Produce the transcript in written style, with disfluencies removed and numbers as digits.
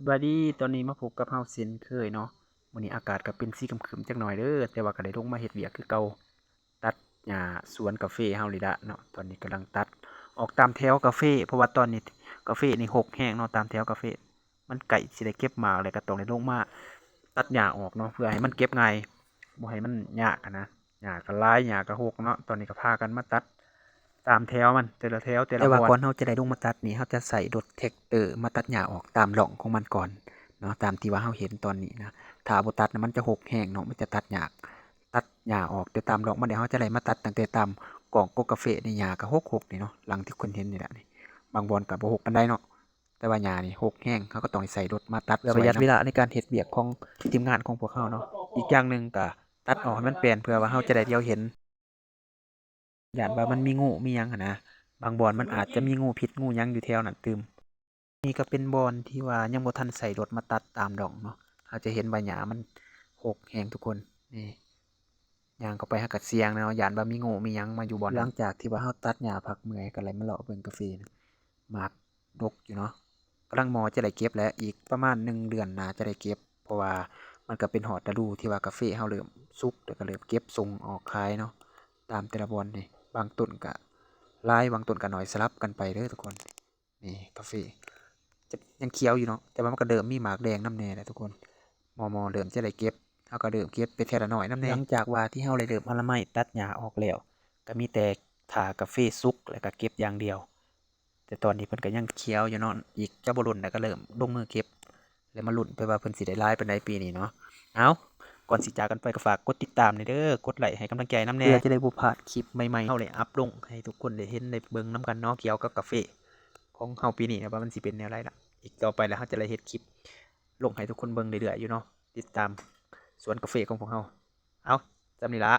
สบายดีตอนนี้มาพบกับเฮาเช่นเคยเนาะวันนี้อากาศก็เป็นสีครึมๆจักหน่อยเด้อแต่ว่าก็ได้ลงมาเฮ็ดเวียกคือเก่าตัดหญ้าสวนกาแฟเฮานี่ละเนาะตอนนี้กำลังตัดออกตามแถวกาแฟเพราะว่าตอนนี้กาแฟนี่หกแห้งเนาะตามแถวกาแฟมันใกล้สิได้เก็บหมากเลยก็ต้องได้ลงมาตัดหญ้าออกเนาะเพื่อให้มันเก็บง่ายบ่ให้มันยากอะนะหญ้าก็หลายหญ้าก็หกเนาะตอนนี้ก็พากันมาตัดตามแถวมันแต่ละแถวแต่ละว่าก่อนเฮาจะได้ลงมาตัดนี่เฮาจะใส่รถแท็กเตอร์มาตัดหญ้าออกตามร่องของมันก่อน เนาะตามที่ว่าเราเห็นตอนนี้นะถ้าบ่ตัดนะมันจะหกแห้งเนาะมันจะตัดยากตัดหญ้าออกแต่ตามดอกมันเดี๋ยวเราจะไล่มาตัดตั้งแต่ตามกล่องกกาแฟนี่หญ้าก็หกนี่เนาะหลังที่คนเห็นนี่แหละนี่บางบอนก็บ่หกปานใดเนาะแต่ว่าหญ้านี่หกแห้งเขาก็ต้องใส่รถมาตัดเพื่อประหยัดเวลาในการเฮ็ดเวียกของทีมงานของพวกเขาเนาะอีกอย่างหนึ่งก็ตัดออกให้มันแปลนเพื่อว่าเราจะได้เที่ยวเห็นย้านว่ามันมีงูมีหยังหั้นนะบางบอนมันอาจจะมีงูพิษงูหยังอยู่แถวนั้นตึม นี่ก็เป็นบอนที่ว่ายังบ่ทันใส่รถมาตัดตามดอกเนาะเราจะเห็นใบหญ้ามันหกแห้งทุกคนนี่ย่างเข้าไปหากัดเสียงเนาะย้านว่ามีงูมีหยังมาอยู่บ่อนหลังจากที่ว่าเราตัดหญ้าพักเมื่อยก็เลยมาเลาะเบิ่งกาแฟนะหมากดกอยู่เนาะกำลังมอจะได้เก็บแล้วอีกประมาณ1 เดือนน่าจะได้เก็บเพราะว่ามันก็เป็นฮอดฤดูที่ว่ากาแฟเราเริ่มสุกแล้วก็เริ่มเก็บส่งออกขายเนาะตามแต่ละบอนนี่บางต้นก็หลายบางต้นก็น้อยสลับกันไปเด้อทุกคนนี่กาแฟ จะยังเขียวอยู่เนาะแต่ว่ามันก็เริ่มมีหมากแดงน้ำแน่แล้วทุกคนมอเริ่มจะได้เก็บเฮาก็เริ่มเก็บไปเทีละน้อยน้ำแน่หลังจากว่าที่เฮาได้เริ่มเอาละไม้ตัดหญ้าออกแล้วก็มีแต่ท่ากาแฟสุกแล้วก็เก็บอย่างเดียวแต่ตอนนี้เพิ่นก็ยังเขียวอยู่เนาะอีกจะบ่ลุ้นแล้วก็เริ่มลงมือเก็บแล้วมาลุ้นไปว่าเพิ่นสิได้หลายปานใดปีนี้เนาะเอาก่อนสิจากกันไปก็ฝากกดติดตามหน่อยเด้อกดไลค์ให้กำลังใจนำแน่เพื่อจะได้บ่พลาดคลิปใหม่ๆเฮาได้อัปลงให้ทุกคนได้เห็นได้เบิ่งนํกันเนาะเกี่ยวกับกาแฟของเฮาปีนี้นะว่ามันสิเป็นแนวใดล่ะ อีกต่อไปแล้วเราจะได้เฮ็ดคลิปลงให้ทุกคนเบิ่งเรื่อยๆอยู่เนาะติดตามสวนกาแฟของพวกเราเอาจำนี้ละ